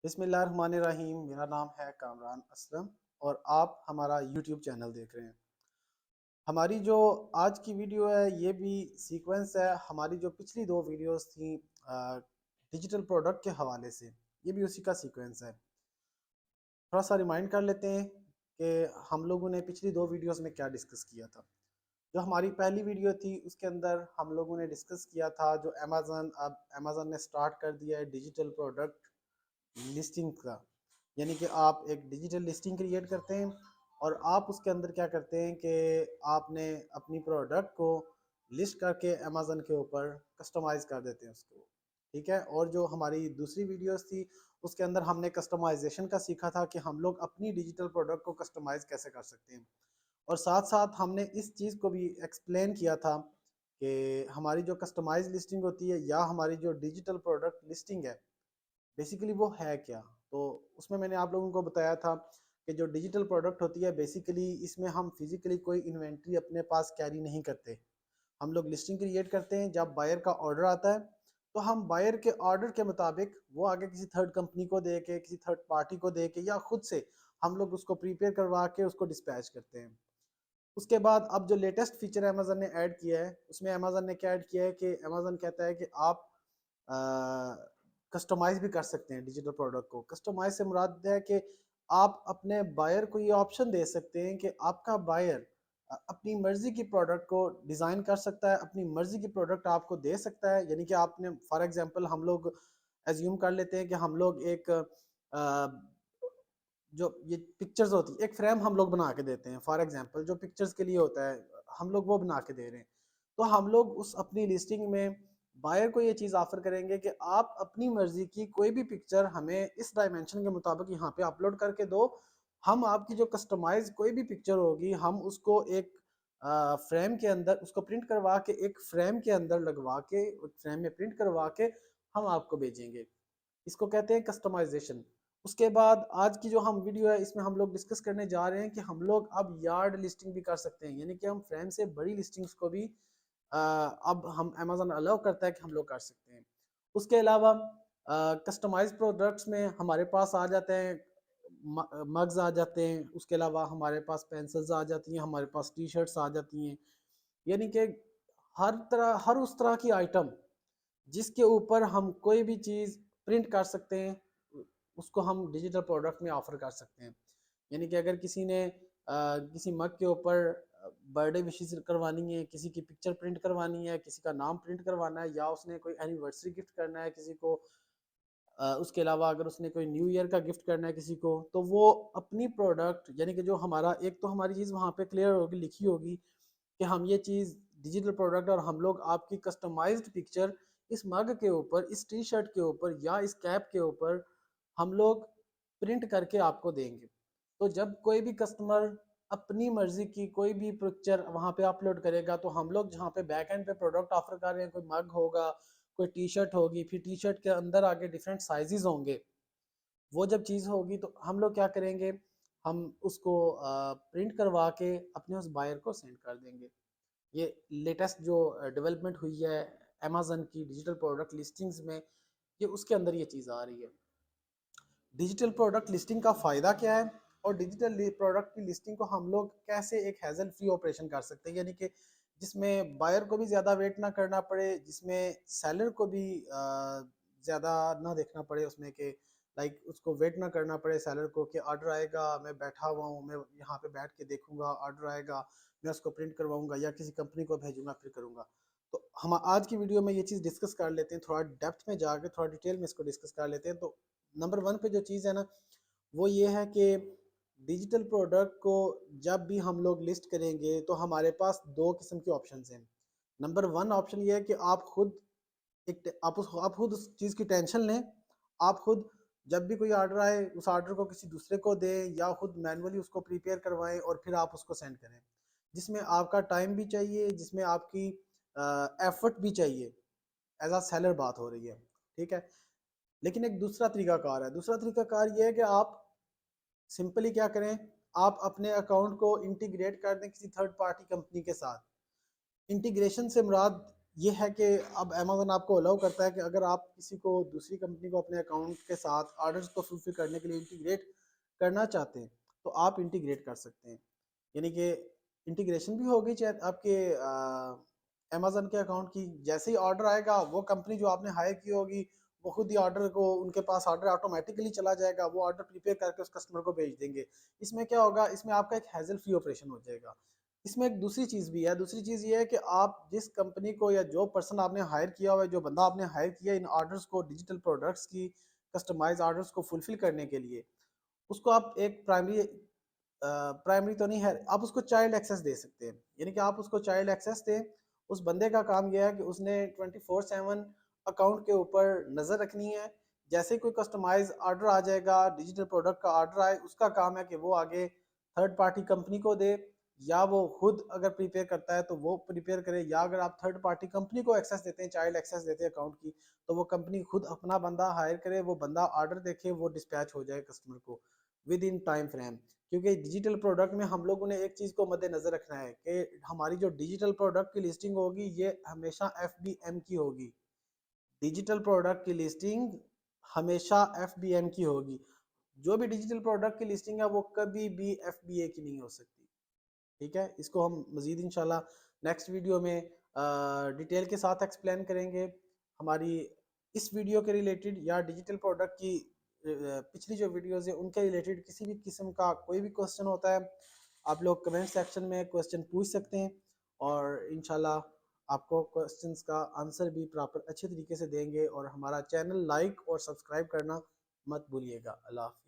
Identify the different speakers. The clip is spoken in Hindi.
Speaker 1: बिस्मिल्लाहिर्रहमानिर्रहीम। मेरा नाम है कामरान असलम और आप हमारा यूट्यूब चैनल देख रहे हैं। हमारी जो आज की वीडियो है ये भी सीक्वेंस है हमारी जो पिछली दो वीडियोस थी डिजिटल प्रोडक्ट के हवाले से। ये भी उसी का सीक्वेंस है। थोड़ा सा रिमाइंड कर लेते हैं कि हम लोगों ने पिछली दो वीडियोस में क्या डिस्कस किया था। जो हमारी पहली वीडियो थी उसके अंदर हम लोगों ने डिस्कस किया था जो अमेज़न ने स्टार्ट कर दिया है डिजिटल प्रोडक्ट लिस्टिंग का। यानी कि आप एक डिजिटल लिस्टिंग क्रिएट करते हैं और आप उसके अंदर क्या करते हैं कि आपने अपनी प्रोडक्ट को लिस्ट करके अमेज़न के ऊपर कस्टमाइज़ कर देते हैं उसको। ठीक है। और जो हमारी दूसरी वीडियोस थी उसके अंदर हमने कस्टमाइजेशन का सीखा था कि हम लोग अपनी डिजिटल प्रोडक्ट को कस्टमाइज़ कैसे कर सकते हैं। और साथ साथ हमने इस चीज़ को भी एक्सप्लेन किया था कि हमारी जो कस्टमाइज लिस्टिंग होती है या हमारी जो डिजिटल प्रोडक्ट लिस्टिंग है बेसिकली वो है क्या। तो उसमें मैंने आप लोगों को बताया था कि जो डिजिटल प्रोडक्ट होती है बेसिकली इसमें हम फिजिकली कोई इन्वेंट्री अपने पास कैरी नहीं करते। हम लोग लिस्टिंग क्रिएट करते हैं। जब बायर का ऑर्डर आता है तो हम बायर के ऑर्डर के मुताबिक वो आगे किसी थर्ड कंपनी को दे के किसी थर्ड पार्टी को दे के या खुद से हम लोग उसको प्रीपेयर करवा के उसको डिस्पैच करते हैं। उसके बाद अब जो लेटेस्ट फीचर अमेजन ने ऐड किया है उसमें अमेजन ने क्या ऐड किया है कि अमेजन कहता है कि आप कस्टमाइज भी कर सकते हैं डिजिटल प्रोडक्ट को। कस्टमाइज से मुराद है कि आप अपने बायर को ये ऑप्शन दे सकते हैं कि आपका बायर अपनी मर्जी की प्रोडक्ट को डिज़ाइन कर सकता है, अपनी मर्जी की प्रोडक्ट आपको दे सकता है। यानी कि आपने फॉर एग्जांपल हम लोग एज्यूम कर लेते हैं कि हम लोग एक जो ये पिक्चर्स होती है एक फ्रेम हम लोग बना के देते हैं। फॉर एग्जांपल जो पिक्चर्स के लिए होता है हम लोग वो बना के दे रहे हैं। तो हम लोग उस अपनी लिस्टिंग में बायर को ये चीज़ ऑफर करेंगे कि आप अपनी मर्जी की कोई भी पिक्चर हमें इस डायमेंशन के मुताबिक यहाँ पे अपलोड करके दो। हम आपकी जो कस्टमाइज कोई भी पिक्चर होगी हम उसको एक फ्रेम के अंदर उसको प्रिंट करवा के एक फ्रेम के अंदर लगवा के फ्रेम में प्रिंट करवा के हम आपको भेजेंगे। इसको कहते हैं कस्टमाइजेशन। उसके बाद आज की जो हम वीडियो है इसमें हम लोग डिस्कस करने जा रहे हैं कि हम लोग अब यार्ड लिस्टिंग भी कर सकते हैं। यानी कि हम फ्रेम से बड़ी लिस्टिंग्स को भी अब हम अमेजन अलाउ करता है कि हम लोग कर सकते हैं। उसके अलावा कस्टमाइज प्रोडक्ट्स में हमारे पास आ जाते हैं मग्स आ जाते हैं। उसके अलावा हमारे पास पेंसिल्स आ जाती हैं, हमारे पास टी शर्ट्स आ जाती हैं। यानी कि हर उस तरह की आइटम जिसके ऊपर हम कोई भी चीज़ प्रिंट कर सकते हैं उसको हम डिजिटल प्रोडक्ट में ऑफर कर सकते हैं। यानी कि अगर किसी ने किसी मग के ऊपर बर्थडे विशेस करवानी है, किसी की पिक्चर प्रिंट करवानी है, किसी का नाम प्रिंट करवाना है या उसने कोई एनिवर्सरी गिफ्ट करना है किसी को, उसके अलावा अगर उसने कोई न्यू ईयर का गिफ्ट करना है किसी को, तो वो अपनी प्रोडक्ट यानी कि जो हमारा एक तो हमारी चीज़ वहाँ पे क्लियर होगी, लिखी होगी कि हम ये चीज़ डिजिटल प्रोडक्ट और हम लोग आपकी कस्टमाइज्ड पिक्चर इस मग के ऊपर, इस टी शर्ट के ऊपर या इस कैप के ऊपर हम लोग प्रिंट करके आपको देंगे। तो जब कोई भी कस्टमर अपनी मर्जी की कोई भी पिक्चर वहाँ पे अपलोड करेगा तो हम लोग जहाँ पे बैक एंड पे प्रोडक्ट ऑफर कर रहे हैं, कोई मग होगा, कोई टी शर्ट होगी, फिर टी शर्ट के अंदर आगे डिफरेंट साइजेस होंगे। वो जब चीज़ होगी तो हम लोग क्या करेंगे, हम उसको प्रिंट करवा के अपने उस बायर को सेंड कर देंगे। ये लेटेस्ट जो डेवलपमेंट हुई है अमेजन की डिजिटल प्रोडक्ट लिस्टिंग्स में, ये उसके अंदर ये चीज़ आ रही है। डिजिटल प्रोडक्ट लिस्टिंग का फ़ायदा क्या है और डिजिटल प्रोडक्ट की लिस्टिंग को हम लोग कैसे एक हैजल फ्री ऑपरेशन कर सकते हैं। यानी कि जिसमें बायर को भी ज़्यादा वेट ना करना पड़े, जिसमें सेलर को भी ज़्यादा ना देखना पड़े उसमें कि लाइक उसको वेट ना करना पड़े सेलर को कि ऑर्डर आएगा, मैं बैठा हुआ हूँ, मैं यहाँ पे बैठ के देखूंगा, ऑर्डर आएगा, मैं उसको प्रिंट करवाऊंगा या किसी कंपनी को भेजूंगा फिर करूंगा। तो हम आज की वीडियो में ये चीज़ डिस्कस कर लेते हैं, थोड़ा डेप्थ में जाके थोड़ा डिटेल में इसको डिस्कस कर लेते हैं। तो नंबर वन पे जो चीज़ है ना वो ये है कि डिजिटल प्रोडक्ट को जब भी हम लोग लिस्ट करेंगे तो हमारे पास दो किस्म के ऑप्शन हैं। नंबर वन ऑप्शन ये है कि आप खुद उस चीज़ की टेंशन लें। आप खुद जब भी कोई ऑर्डर आए उस ऑर्डर को किसी दूसरे को दें या खुद मैनुअली उसको प्रिपेयर करवाएं और फिर आप उसको सेंड करें, जिसमें आपका टाइम भी चाहिए, जिसमें आपकी एफर्ट भी चाहिए। एज आ सेलर बात हो रही है, ठीक है। लेकिन एक दूसरा तरीकाकार है। दूसरा तरीकाकार ये है कि आप सिंपली क्या करें, आप अपने अकाउंट को इंटीग्रेट कर दें किसी थर्ड पार्टी कंपनी के साथ। इंटीग्रेशन से मुराद ये है कि अब अमेज़न आपको अलाउ करता है कि अगर आप किसी को दूसरी कंपनी को अपने अकाउंट के साथ ऑर्डर्स को फुलफिल करने के लिए इंटीग्रेट करना चाहते हैं तो आप इंटीग्रेट कर सकते हैं। यानी कि इंटीग्रेशन भी होगी चाहे आपके अमेज़न के अकाउंट की। जैसे ही ऑर्डर आएगा वो कंपनी जो आपने हायर की होगी वो खुद ही ऑर्डर को उनके पास ऑर्डर ऑटोमेटिकली चला जाएगा, वो ऑर्डर प्रिपेयर करके उस कस्टमर को भेज देंगे। इसमें क्या होगा, इसमें आपका एक हैजल फ्री ऑपरेशन हो जाएगा। इसमें एक दूसरी चीज़ भी है, दूसरी चीज़ ये है कि आप जिस कंपनी को या जो पर्सन आपने हायर किया हुआ है, जो बंदा आपने हायर किया इन ऑर्डर्स को, डिजिटल प्रोडक्ट्स की कस्टमाइज ऑर्डर्स को फुलफिल करने के लिए, उसको आप एक प्राइमरी तो नहीं है, आप उसको चाइल्ड एक्सेस दे सकते हैं। यानी कि आप उसको चाइल्ड एक्सेस दें। उस बंदे का काम यह है कि उसने 24/7 अकाउंट के ऊपर नज़र रखनी है। जैसे ही कोई कस्टमाइज ऑर्डर आ जाएगा, डिजिटल प्रोडक्ट का ऑर्डर आए, उसका काम है कि वो आगे थर्ड पार्टी कंपनी को दे, या वो खुद अगर प्रिपेयर करता है तो वो प्रिपेयर करे, या अगर आप थर्ड पार्टी कंपनी को एक्सेस देते हैं, चाइल्ड एक्सेस देते हैं अकाउंट की, तो वो कंपनी खुद अपना बंदा हायर करे, वो बंदा ऑर्डर देखे, वो डिस्पैच हो जाए कस्टमर को विद इन टाइम फ्रेम। क्योंकि डिजिटल प्रोडक्ट में हम लोगों ने एक चीज़ को मद्देनजर रखना है कि हमारी जो डिजिटल प्रोडक्ट की लिस्टिंग होगी ये हमेशा FBM की होगी। डिजिटल प्रोडक्ट की लिस्टिंग हमेशा FBM की होगी। जो भी डिजिटल प्रोडक्ट की लिस्टिंग है वो कभी भी FBA की नहीं हो सकती। ठीक है, इसको हम मजीद इंशाल्लाह नेक्स्ट वीडियो में डिटेल के साथ एक्सप्लेन करेंगे। हमारी इस वीडियो के रिलेटेड या डिजिटल प्रोडक्ट की पिछली जो वीडियोस है उनके रिलेटेड किसी भी किस्म का कोई भी क्वेश्चन होता है, आप लोग कमेंट सेक्शन में क्वेश्चन पूछ सकते हैं, और इंशाल्लाह आपको क्वेश्चंस का आंसर भी प्रॉपर अच्छे तरीके से देंगे। और हमारा चैनल लाइक और सब्सक्राइब करना मत भूलिएगा। अल्लाह हाफ़िज़।